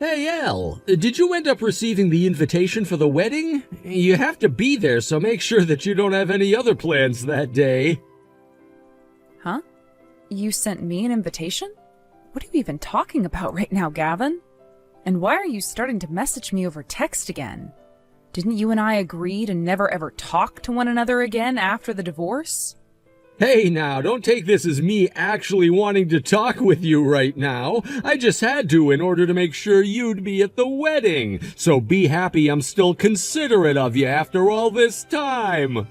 Hey, Al, did you end up receiving the invitation for the wedding? You have to be there, so make sure that you don't have any other plans that day. Huh? You sent me an invitation? What are you even talking about right now, Gavin? And why are you starting to message me over text again? Didn't you and I agree to never ever talk to one another again after the divorce? Hey now, don't take this as me actually wanting to talk with you right now. I just had to in order to make sure you'd be at the wedding. So be happy I'm still considerate of you after all this time.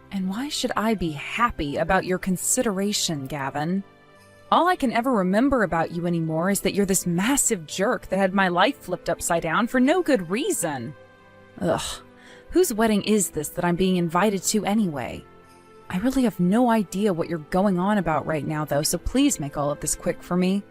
And why should I be happy about your consideration, Gavin? All I can ever remember about you anymore is that you're this massive jerk that had my life flipped upside down for no good reason. Ugh, whose wedding is this that I'm being invited to anyway? I really have no idea what you're going on about right now, though, so please make all of this quick for me.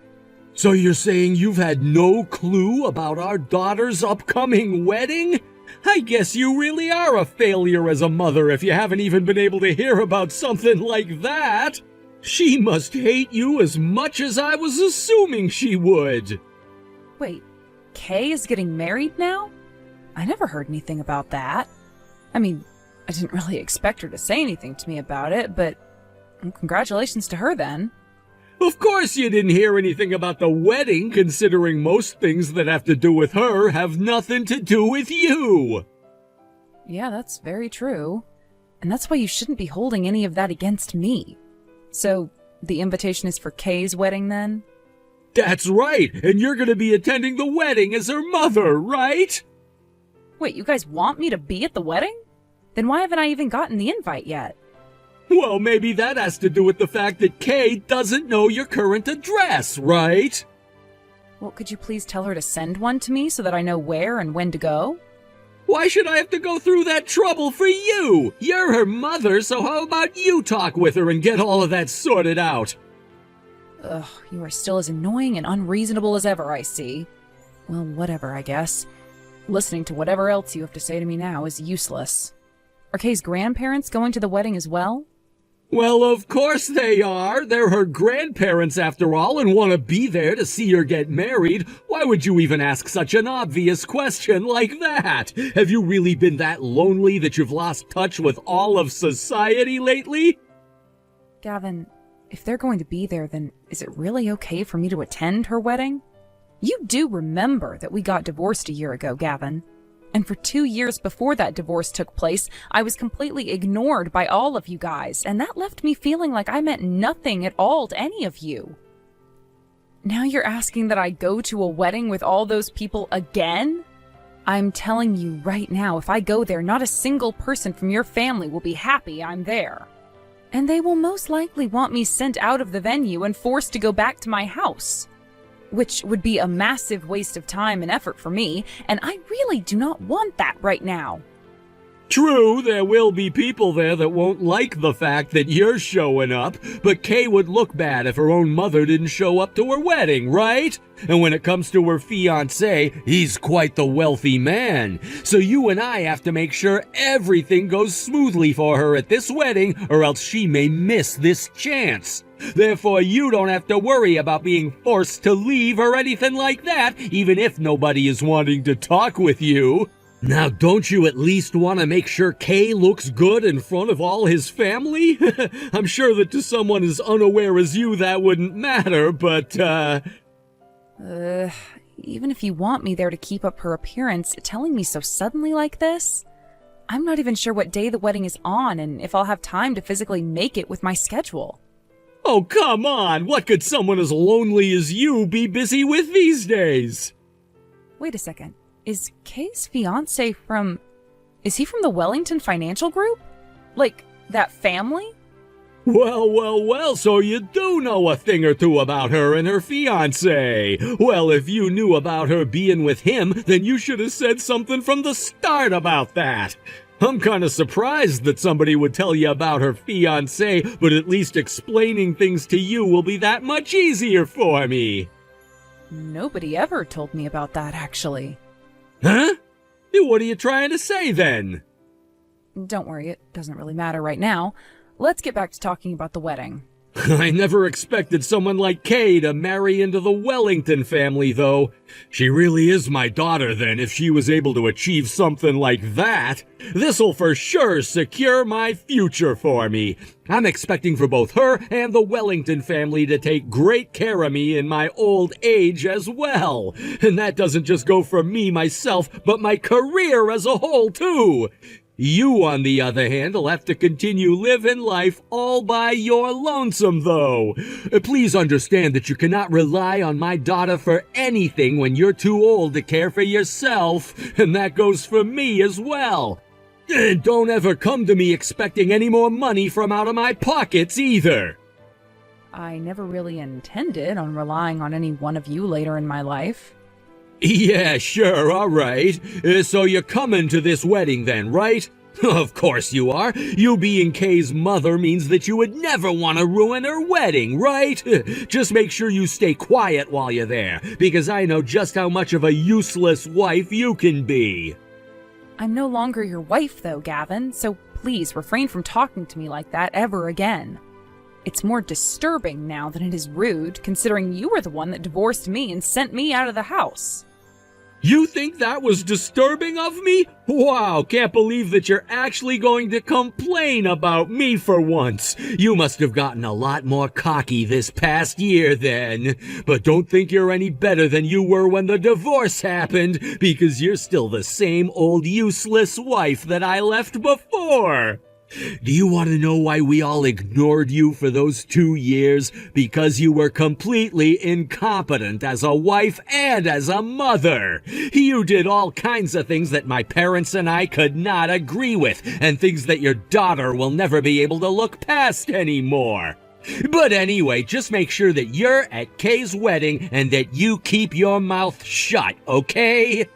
So you're saying you've had no clue about our daughter's upcoming wedding? I guess you really are a failure as a mother if you haven't even been able to hear about something like that. She must hate you as much as I was assuming she would. Wait, Kay is getting married now? I never heard anything about that. I mean, I didn't really expect her to say anything to me about it, but congratulations to her then. Of course you didn't hear anything about the wedding, considering most things that have to do with her have nothing to do with you. Yeah, that's very true. And that's why you shouldn't be holding any of that against me. So, the invitation is for Kay's wedding then? That's right, and you're going to be attending the wedding as her mother, right? Wait, you guys want me to be at the wedding? Then why haven't I even gotten the invite yet? Well, maybe that has to do with the fact that Kay doesn't know your current address, right? Well, could you please tell her to send one to me so that I know where and when to go? Why should I have to go through that trouble for you? You're her mother, so how about you talk with her and get all of that sorted out? Ugh, you are still as annoying and unreasonable as ever, I see. Well, whatever, I guess. Listening to whatever else you have to say to me now is useless. Are Kay's grandparents going to the wedding as well? Well, of course they are. They're her grandparents after all and want to be there to see her get married. Why would you even ask such an obvious question like that? Have you really been that lonely that you've lost touch with all of society lately? Gavin, if they're going to be there, then is it really okay for me to attend her wedding? You do remember that we got divorced a year ago, Gavin. And for 2 years before that divorce took place, I was completely ignored by all of you guys, and that left me feeling like I meant nothing at all to any of you. Now you're asking that I go to a wedding with all those people again? I'm telling you right now, if I go there, not a single person from your family will be happy I'm there. And they will most likely want me sent out of the venue and forced to go back to my house. Which would be a massive waste of time and effort for me, and I really do not want that right now. True, there will be people there that won't like the fact that you're showing up, but Kay would look bad if her own mother didn't show up to her wedding, right? And when it comes to her fiancé, he's quite the wealthy man. So you and I have to make sure everything goes smoothly for her at this wedding, or else she may miss this chance. Therefore, you don't have to worry about being forced to leave or anything like that, even if nobody is wanting to talk with you. Now, don't you at least want to make sure Kay looks good in front of all his family? I'm sure that to someone as unaware as you that wouldn't matter, but, Even if you want me there to keep up her appearance, telling me so suddenly like this? I'm not even sure what day the wedding is on and if I'll have time to physically make it with my schedule. Oh, come on! What could someone as lonely as you be busy with these days? Wait a second. Is Kay's fiancé from... Is he from the Wellington Financial Group? Like, that family? Well, so you do know a thing or two about her and her fiancé. Well, if you knew about her being with him, then you should have said something from the start about that. I'm kind of surprised that somebody would tell you about her fiancé, but at least explaining things to you will be that much easier for me. Nobody ever told me about that, actually. Huh? What are you trying to say, then? Don't worry, it doesn't really matter right now. Let's get back to talking about the wedding. I never expected someone like Kay to marry into the Wellington family, though. She really is my daughter, then, if she was able to achieve something like that. This'll for sure secure my future for me. I'm expecting for both her and the Wellington family to take great care of me in my old age as well. And that doesn't just go for me myself, but my career as a whole, too. You, on the other hand, will have to continue living life all by your lonesome, though. Please understand that you cannot rely on my daughter for anything when you're too old to care for yourself, and that goes for me as well. And don't ever come to me expecting any more money from out of my pockets, either. I never really intended on relying on any one of you later in my life. Yeah, sure, all right. So you're coming to this wedding then, right? Of course you are. You being Kay's mother means that you would never want to ruin her wedding, right? Just make sure you stay quiet while you're there, because I know just how much of a useless wife you can be. I'm no longer your wife, though, Gavin, so please refrain from talking to me like that ever again. It's more disturbing now than it is rude, considering you were the one that divorced me and sent me out of the house. You think that was disturbing of me? Wow, can't believe that you're actually going to complain about me for once. You must have gotten a lot more cocky this past year then. But don't think you're any better than you were when the divorce happened, because you're still the same old useless wife that I left before. Do you want to know why we all ignored you for those 2 years? Because you were completely incompetent as a wife and as a mother. You did all kinds of things that my parents and I could not agree with, and things that your daughter will never be able to look past anymore. But anyway, just make sure that you're at Kay's wedding and that you keep your mouth shut, okay?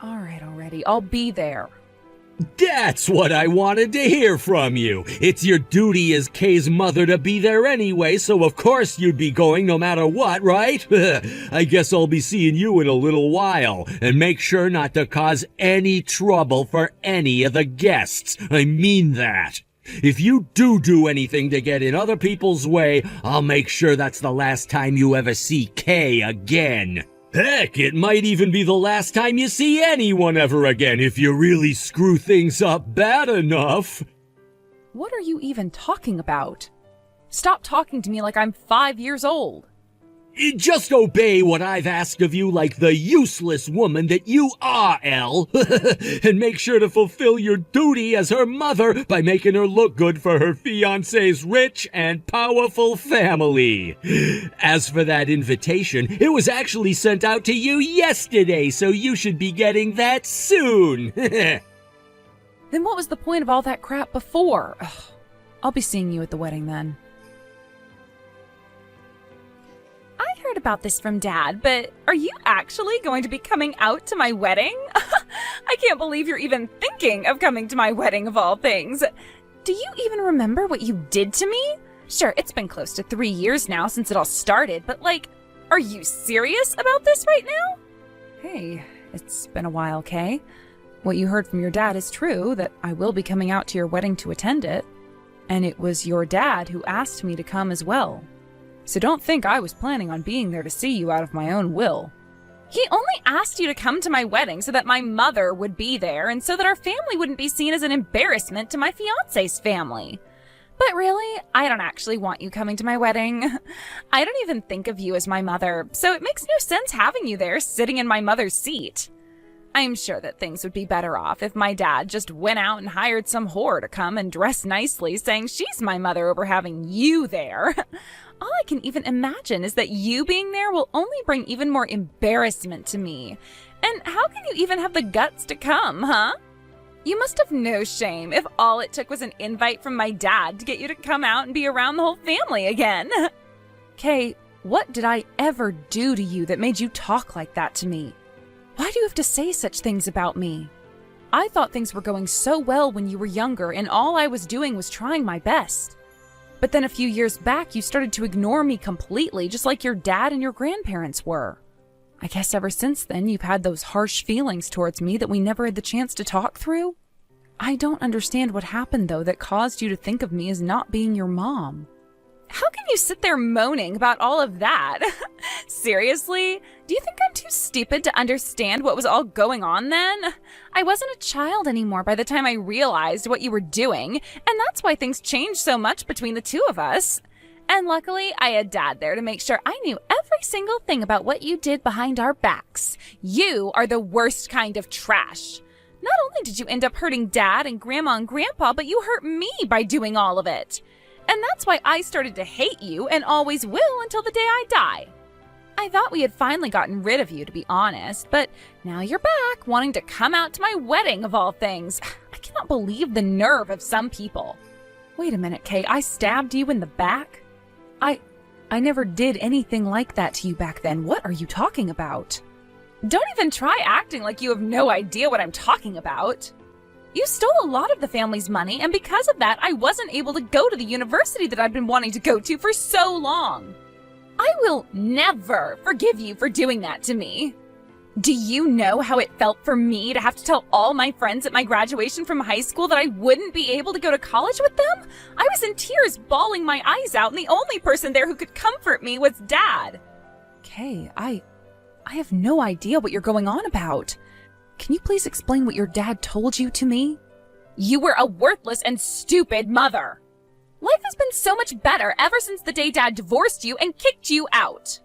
All right, already. I'll be there. That's what I wanted to hear from you. It's your duty as Kay's mother to be there anyway, so of course you'd be going no matter what, right? I guess I'll be seeing you in a little while, and make sure not to cause any trouble for any of the guests. I mean that. If you do anything to get in other people's way, I'll make sure that's the last time you ever see Kay again. Heck, it might even be the last time you see anyone ever again if you really screw things up bad enough. What are you even talking about? Stop talking to me like I'm 5 years old. Just obey what I've asked of you like the useless woman that you are, Elle. And make sure to fulfill your duty as her mother by making her look good for her fiancé's rich and powerful family. As for that invitation, it was actually sent out to you yesterday, so you should be getting that soon. Then what was the point of all that crap before? Ugh. I'll be seeing you at the wedding then. I heard about this from Dad, but are you actually going to be coming out to my wedding? I can't believe you're even thinking of coming to my wedding of all things. Do you even remember what you did to me? Sure, it's been close to 3 years now since it all started, but are you serious about this right now? Hey, it's been a while, Kay. What you heard from your dad is true, that I will be coming out to your wedding to attend it. And it was your dad who asked me to come as well. So don't think I was planning on being there to see you out of my own will. He only asked you to come to my wedding so that my mother would be there and so that our family wouldn't be seen as an embarrassment to my fiancé's family. But really, I don't actually want you coming to my wedding. I don't even think of you as my mother, so it makes no sense having you there sitting in my mother's seat. I'm sure that things would be better off if my dad just went out and hired some whore to come and dress nicely saying she's my mother over having you there. All I can even imagine is that you being there will only bring even more embarrassment to me. And how can you even have the guts to come, huh? You must have no shame if all it took was an invite from my dad to get you to come out and be around the whole family again. Kay, what did I ever do to you that made you talk like that to me? Why do you have to say such things about me? I thought things were going so well when you were younger, and all I was doing was trying my best. But then a few years back, you started to ignore me completely, just like your dad and your grandparents were. I guess ever since then, you've had those harsh feelings towards me that we never had the chance to talk through. I don't understand what happened, though, that caused you to think of me as not being your mom. How can you sit there moaning about all of that? Seriously? Do you think I'm too stupid to understand what was all going on then? I wasn't a child anymore by the time I realized what you were doing, and that's why things changed so much between the two of us. And luckily, I had Dad there to make sure I knew every single thing about what you did behind our backs. You are the worst kind of trash. Not only did you end up hurting Dad and Grandma and Grandpa, but you hurt me by doing all of it. And that's why I started to hate you and always will until the day I die. I thought we had finally gotten rid of you, to be honest, but now you're back, wanting to come out to my wedding of all things. I cannot believe the nerve of some people. Wait a minute, Kay, I stabbed you in the back? I never did anything like that to you back then. What are you talking about? Don't even try acting like you have no idea what I'm talking about. You stole a lot of the family's money, and because of that, I wasn't able to go to the university that I've been wanting to go to for so long. I will never forgive you for doing that to me. Do you know how it felt for me to have to tell all my friends at my graduation from high school that I wouldn't be able to go to college with them? I was in tears, bawling my eyes out, and the only person there who could comfort me was Dad. Kay, I have no idea what you're going on about. Can you please explain what your dad told you to me? You were a worthless and stupid mother. Life has been so much better ever since the day Dad divorced you and kicked you out.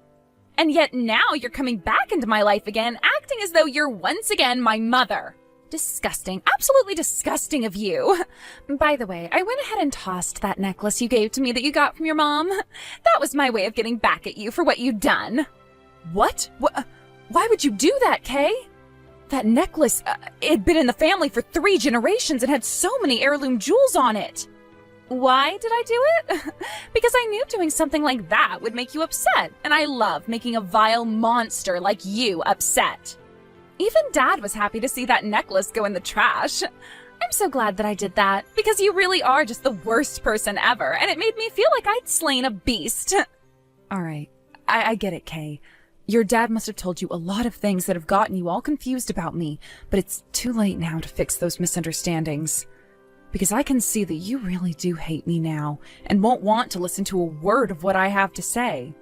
And yet now you're coming back into my life again, acting as though you're once again my mother. Disgusting. Absolutely disgusting of you. By the way, I went ahead and tossed that necklace you gave to me that you got from your mom. That was my way of getting back at you for what you'd done. What? Why would you do that, Kay? That necklace, it had been in the family for 3 generations and had so many heirloom jewels on it. Why did I do it? Because I knew doing something like that would make you upset, and I love making a vile monster like you upset. Even Dad was happy to see that necklace go in the trash. I'm so glad that I did that, because you really are just the worst person ever, and it made me feel like I'd slain a beast. All right, I get it, Kay. Your dad must have told you a lot of things that have gotten you all confused about me, but it's too late now to fix those misunderstandings. Because I can see that you really do hate me now, and won't want to listen to a word of what I have to say.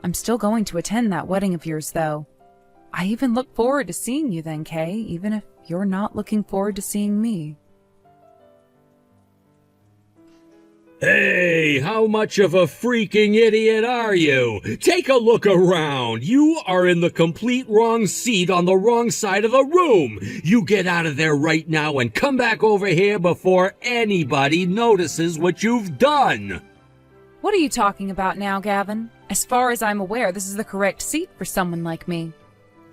I'm still going to attend that wedding of yours, though. I even look forward to seeing you then, Kay, even if you're not looking forward to seeing me. Hey, how much of a freaking idiot are you? Take a look around. You are in the complete wrong seat on the wrong side of the room. You get out of there right now and come back over here before anybody notices what you've done. What are you talking about now, Gavin? As far as I'm aware, this is the correct seat for someone like me.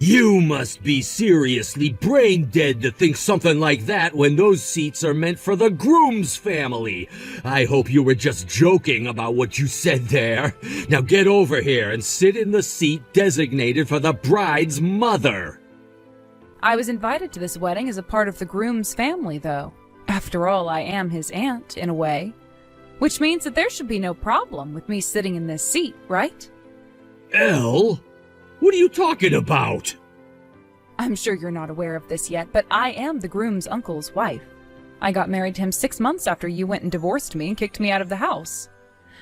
You must be seriously brain dead to think something like that when those seats are meant for the groom's family. I hope you were just joking about what you said there. Now get over here and sit in the seat designated for the bride's mother. I was invited to this wedding as a part of the groom's family, though. After all, I am his aunt, in a way. Which means that there should be no problem with me sitting in this seat, right? Elle? What are you talking about? I'm sure you're not aware of this yet, but I am the groom's uncle's wife. I got married to him 6 months after you went and divorced me and kicked me out of the house.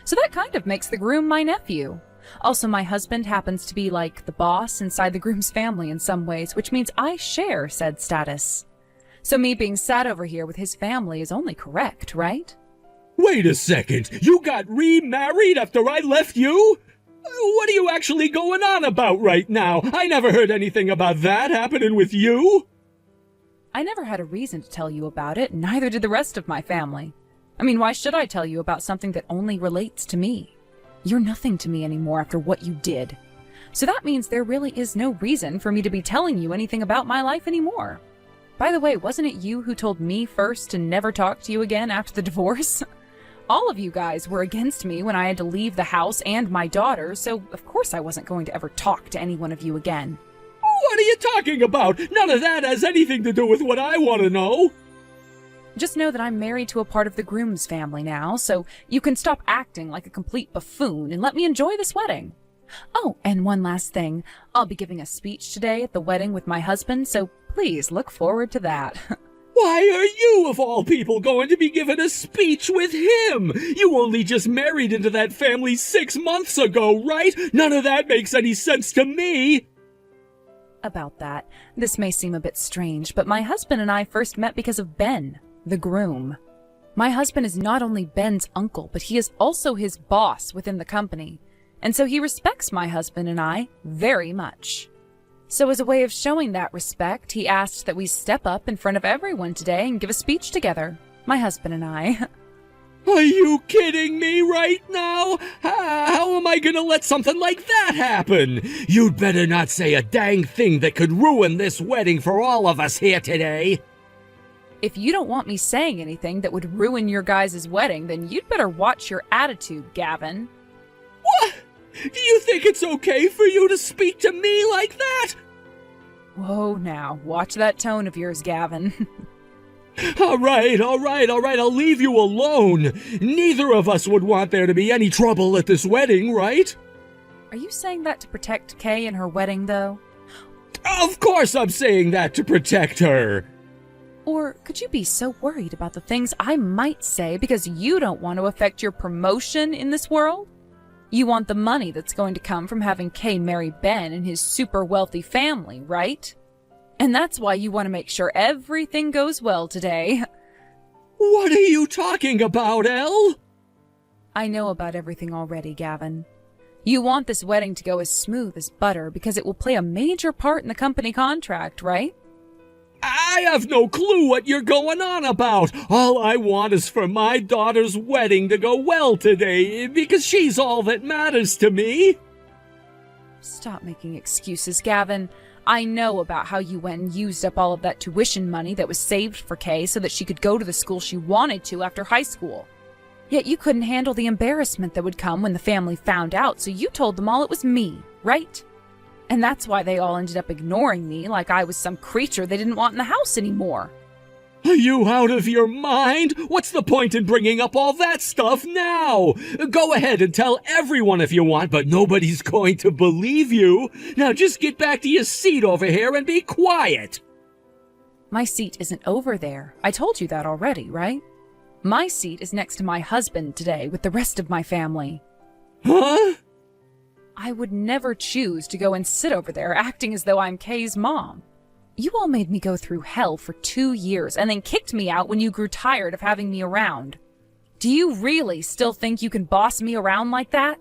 So that kind of makes the groom my nephew. Also, my husband happens to be like the boss inside the groom's family in some ways, which means I share said status. So me being sat over here with his family is only correct, right? Wait a second, you got remarried after I left you? What are you actually going on about right now? I never heard anything about that happening with you. I never had a reason to tell you about it, neither did the rest of my family. I mean, why should I tell you about something that only relates to me? You're nothing to me anymore after what you did. So that means there really is no reason for me to be telling you anything about my life anymore. By the way, wasn't it you who told me first to never talk to you again after the divorce? All of you guys were against me when I had to leave the house and my daughter, so of course I wasn't going to ever talk to any one of you again. What are you talking about? None of that has anything to do with what I want to know. Just know that I'm married to a part of the groom's family now, so you can stop acting like a complete buffoon and let me enjoy this wedding. Oh, and one last thing. I'll be giving a speech today at the wedding with my husband, so please look forward to that. Why are you, of all people, going to be given a speech with him? You only just married into that family 6 months ago, right? None of that makes any sense to me. About that, this may seem a bit strange, but my husband and I first met because of Ben, the groom. My husband is not only Ben's uncle, but he is also his boss within the company, and so he respects my husband and I very much. So as a way of showing that respect, he asked that we step up in front of everyone today and give a speech together, my husband and I. Are you kidding me right now? How am I gonna let something like that happen? You'd better not say a dang thing that could ruin this wedding for all of us here today. If you don't want me saying anything that would ruin your guys' wedding, then you'd better watch your attitude, Gavin. What? Do you think it's okay for you to speak to me like that? Whoa now, watch that tone of yours, Gavin. All right, I'll leave you alone. Neither of us would want there to be any trouble at this wedding, right? Are you saying that to protect Kay and her wedding, though? Of course I'm saying that to protect her. Or could you be so worried about the things I might say because you don't want to affect your promotion in this world? You want the money that's going to come from having Kay marry Ben and his super wealthy family, right? And that's why you want to make sure everything goes well today. What are you talking about, Elle? I know about everything already, Gavin. You want this wedding to go as smooth as butter because it will play a major part in the company contract, right? I have no clue what you're going on about. All I want is for my daughter's wedding to go well today, because she's all that matters to me. Stop making excuses, Gavin. I know about how you went and used up all of that tuition money that was saved for Kay so that she could go to the school she wanted to after high school. Yet you couldn't handle the embarrassment that would come when the family found out, so you told them all it was me, right? And that's why they all ended up ignoring me like I was some creature they didn't want in the house anymore. Are you out of your mind? What's the point in bringing up all that stuff now? Go ahead and tell everyone if you want, but nobody's going to believe you. Now just get back to your seat over here and be quiet. My seat isn't over there. I told you that already, right? My seat is next to my husband today with the rest of my family. Huh? I would never choose to go and sit over there acting as though I'm Kay's mom. You all made me go through hell for 2 years and then kicked me out when you grew tired of having me around. Do you really still think you can boss me around like that?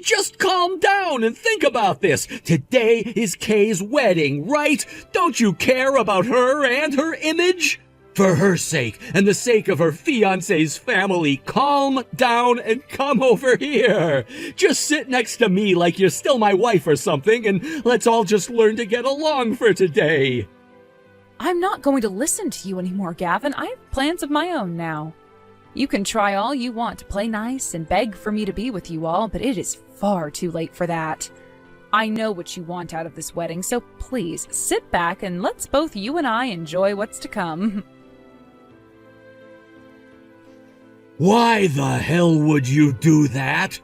Just calm down and think about this. Today is Kay's wedding, right? Don't you care about her and her image? For her sake and the sake of her fiancé's family, calm down and come over here. Just sit next to me like you're still my wife or something, and let's all just learn to get along for today. I'm not going to listen to you anymore, Gavin. I have plans of my own now. You can try all you want to play nice and beg for me to be with you all, but it is far too late for that. I know what you want out of this wedding, so please sit back and let's both you and I enjoy what's to come. Why the hell would you do that?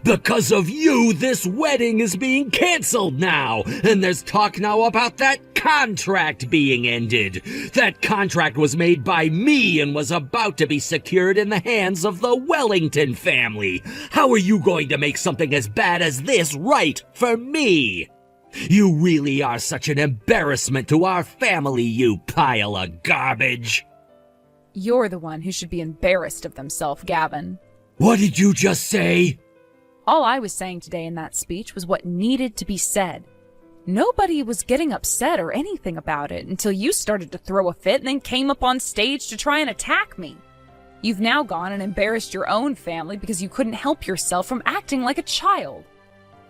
Because of you, this wedding is being canceled now, and there's talk now about that contract being ended. That contract was made by me and was about to be secured in the hands of the Wellington family. How are you going to make something as bad as this right for me? You really are such an embarrassment to our family, you pile of garbage. You're the one who should be embarrassed of themselves, Gavin. What did you just say? All I was saying today in that speech was what needed to be said. Nobody was getting upset or anything about it until you started to throw a fit and then came up on stage to try and attack me. You've now gone and embarrassed your own family because you couldn't help yourself from acting like a child.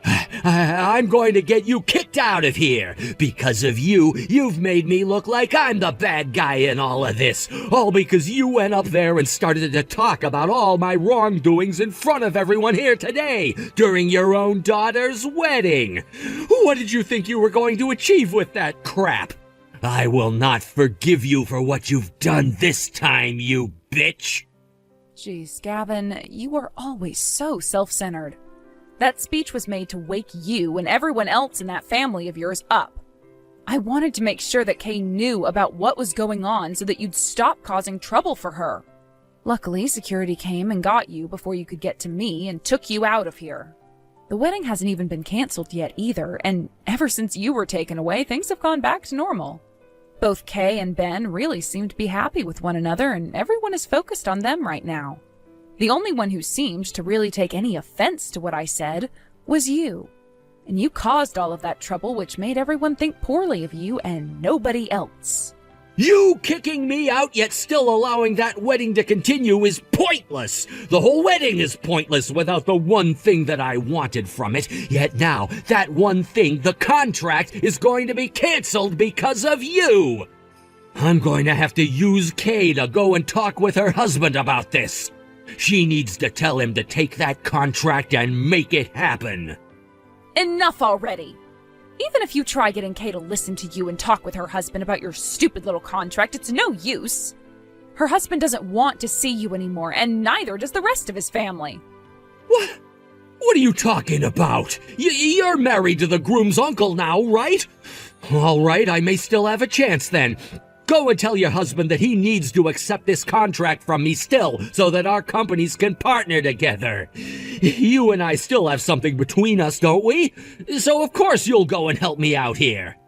I'm going to get you kicked out of here. Because of you, you've made me look like I'm the bad guy in all of this. All because you went up there and started to talk about all my wrongdoings in front of everyone here today during your own daughter's wedding. What did you think you were going to achieve with that crap? I will not forgive you for what you've done this time, you bitch. Jeez, Gavin, you are always so self-centered. That speech was made to wake you and everyone else in that family of yours up. I wanted to make sure that Kay knew about what was going on so that you'd stop causing trouble for her. Luckily, security came and got you before you could get to me and took you out of here. The wedding hasn't even been canceled yet either, and ever since you were taken away, things have gone back to normal. Both Kay and Ben really seem to be happy with one another, and everyone is focused on them right now. The only one who seemed to really take any offense to what I said was you. And you caused all of that trouble, which made everyone think poorly of you and nobody else. You kicking me out yet still allowing that wedding to continue is pointless. The whole wedding is pointless without the one thing that I wanted from it. Yet now, that one thing, the contract, is going to be canceled because of you. I'm going to have to use Kay to go and talk with her husband about this. She needs to tell him to take that contract and make it happen. Enough already! Even if you try getting Kay to listen to you and talk with her husband about your stupid little contract, it's no use. Her husband doesn't want to see you anymore, and neither does the rest of his family. What? What are you talking about? You're married to the groom's uncle now, right? All right, I may still have a chance then. Go and tell your husband that he needs to accept this contract from me still, so that our companies can partner together. You and I still have something between us, don't we? So of course you'll go and help me out here.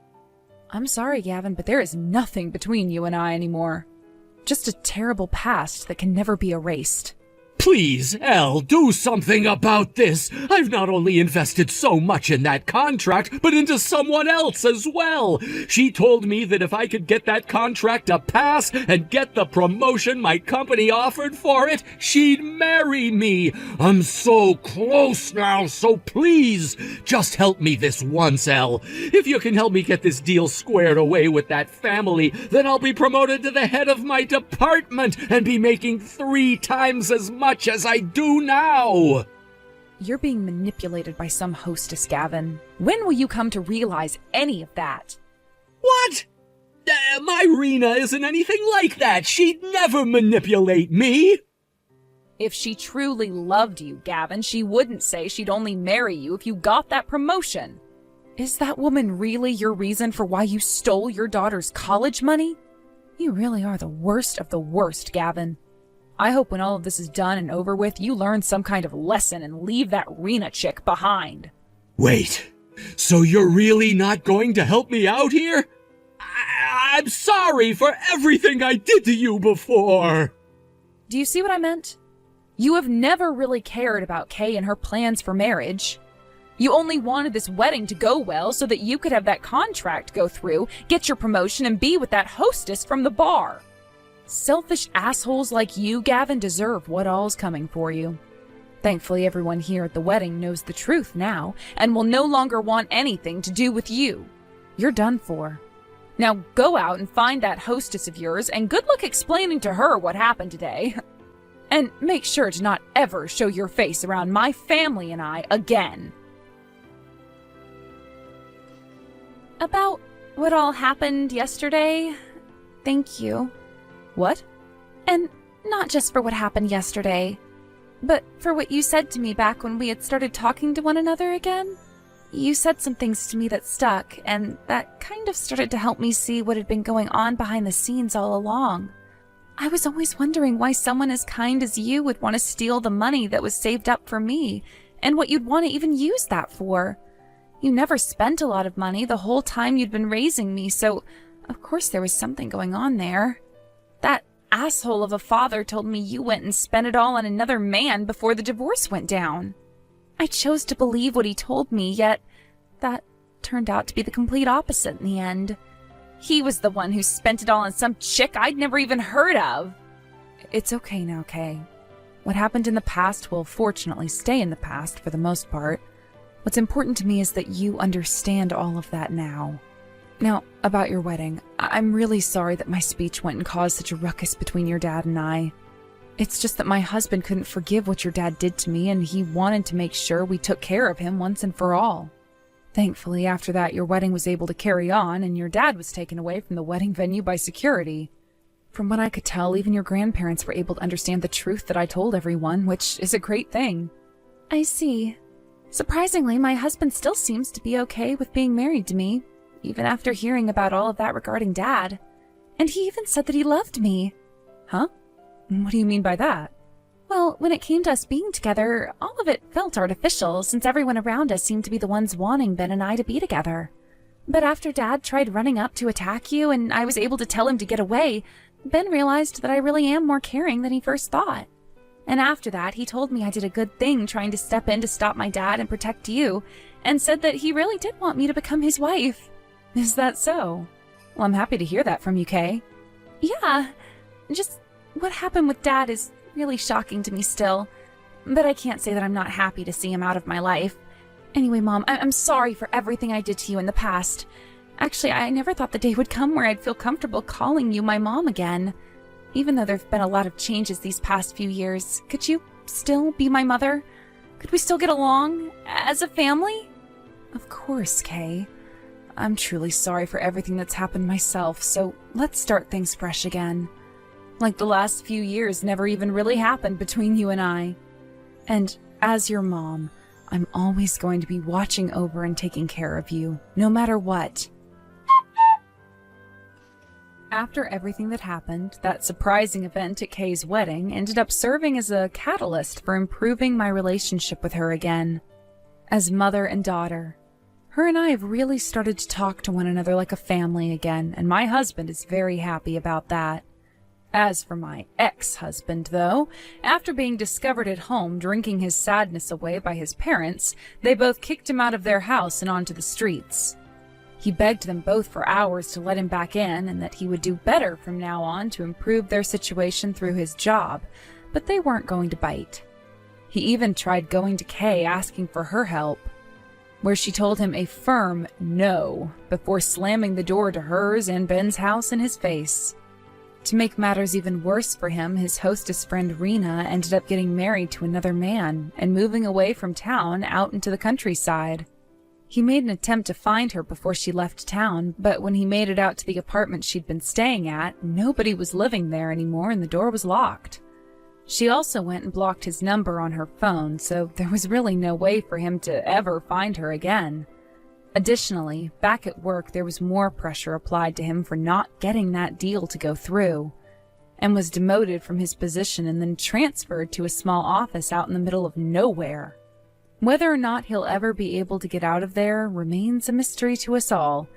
I'm sorry, Gavin, but there is nothing between you and I anymore. Just a terrible past that can never be erased. Please, Elle, do something about this. I've not only invested so much in that contract, but into someone else as well. She told me that if I could get that contract to pass and get the promotion my company offered for it, she'd marry me. I'm so close now, so please, just help me this once, Elle. If you can help me get this deal squared away with that family, then I'll be promoted to the head of my department and be making 3 times as much as I do now. You're being manipulated by some hostess, Gavin. When will you come to realize any of that? What? My Rena isn't anything like that. She'd never manipulate me. If she truly loved you, Gavin, she wouldn't say she'd only marry you if you got that promotion. Is that woman really your reason for why you stole your daughter's college money? You really are the worst of the worst, Gavin. I hope when all of this is done and over with, you learn some kind of lesson and leave that Rena chick behind. Wait, so you're really not going to help me out here? I'm sorry for everything I did to you before. Do you see what I meant? You have never really cared about Kay and her plans for marriage. You only wanted this wedding to go well so that you could have that contract go through, get your promotion, and be with that hostess from the bar. Selfish assholes like you, Gavin, deserve what all's coming for you. Thankfully, everyone here at the wedding knows the truth now and will no longer want anything to do with you. You're done for. Now go out and find that hostess of yours, and good luck explaining to her what happened today. And make sure to not ever show your face around my family and I again. About what all happened yesterday, thank you. What? And not just for what happened yesterday, but for what you said to me back when we had started talking to one another again. You said some things to me that stuck, and that kind of started to help me see what had been going on behind the scenes all along. I was always wondering why someone as kind as you would want to steal the money that was saved up for me, and what you'd want to even use that for. You never spent a lot of money the whole time you'd been raising me, so of course there was something going on there. That asshole of a father told me you went and spent it all on another man before the divorce went down. I chose to believe what he told me, yet that turned out to be the complete opposite in the end. He was the one who spent it all on some chick I'd never even heard of. It's okay now, Kay. What happened in the past will fortunately stay in the past for the most part. What's important to me is that you understand all of that now. Now, about your wedding, I'm really sorry that my speech went and caused such a ruckus between your dad and I. It's just that my husband couldn't forgive what your dad did to me, and he wanted to make sure we took care of him once and for all. Thankfully, after that, your wedding was able to carry on, and your dad was taken away from the wedding venue by security. From what I could tell, even your grandparents were able to understand the truth that I told everyone, which is a great thing. I see. Surprisingly, my husband still seems to be okay with being married to me, even after hearing about all of that regarding Dad. And he even said that he loved me. Huh? What do you mean by that? Well, when it came to us being together, all of it felt artificial since everyone around us seemed to be the ones wanting Ben and I to be together. But after Dad tried running up to attack you and I was able to tell him to get away, Ben realized that I really am more caring than he first thought. And after that, he told me I did a good thing trying to step in to stop my dad and protect you, and said that he really did want me to become his wife. Is that so? Well, I'm happy to hear that from you, Kay. Yeah, just what happened with Dad is really shocking to me still, but I can't say that I'm not happy to see him out of my life. Anyway, Mom, I'm sorry for everything I did to you in the past. Actually, I never thought the day would come where I'd feel comfortable calling you my mom again. Even though there've been a lot of changes these past few years, could you still be my mother? Could we still get along as a family? Of course, Kay. I'm truly sorry for everything that's happened myself, so let's start things fresh again. Like the last few years never even really happened between you and I. And as your mom, I'm always going to be watching over and taking care of you, no matter what. After everything that happened, that surprising event at Kay's wedding ended up serving as a catalyst for improving my relationship with her again. As mother and daughter, her and I have really started to talk to one another like a family again, and my husband is very happy about that. As for my ex-husband, though, after being discovered at home drinking his sadness away by his parents, they both kicked him out of their house and onto the streets. He begged them both for hours to let him back in and that he would do better from now on to improve their situation through his job, but they weren't going to bite. He even tried going to Kay asking for her help, where she told him a firm no before slamming the door to hers and Ben's house in his face. To make matters even worse for him, his hostess friend Rena ended up getting married to another man and moving away from town out into the countryside. He made an attempt to find her before she left town, but when he made it out to the apartment she'd been staying at, nobody was living there anymore and the door was locked. She also went and blocked his number on her phone, so there was really no way for him to ever find her again. Additionally, back at work there was more pressure applied to him for not getting that deal to go through, and was demoted from his position and then transferred to a small office out in the middle of nowhere. Whether or not he'll ever be able to get out of there remains a mystery to us all,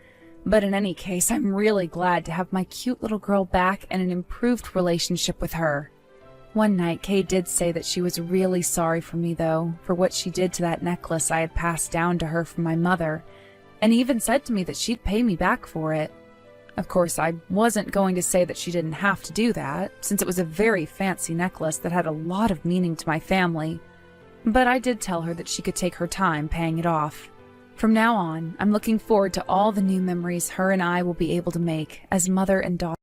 but in any case, I'm really glad to have my cute little girl back and an improved relationship with her. One night, Kay did say that she was really sorry for me, though, for what she did to that necklace I had passed down to her from my mother, and even said to me that she'd pay me back for it. Of course, I wasn't going to say that she didn't have to do that, since it was a very fancy necklace that had a lot of meaning to my family, but I did tell her that she could take her time paying it off. From now on, I'm looking forward to all the new memories her and I will be able to make as mother and daughter.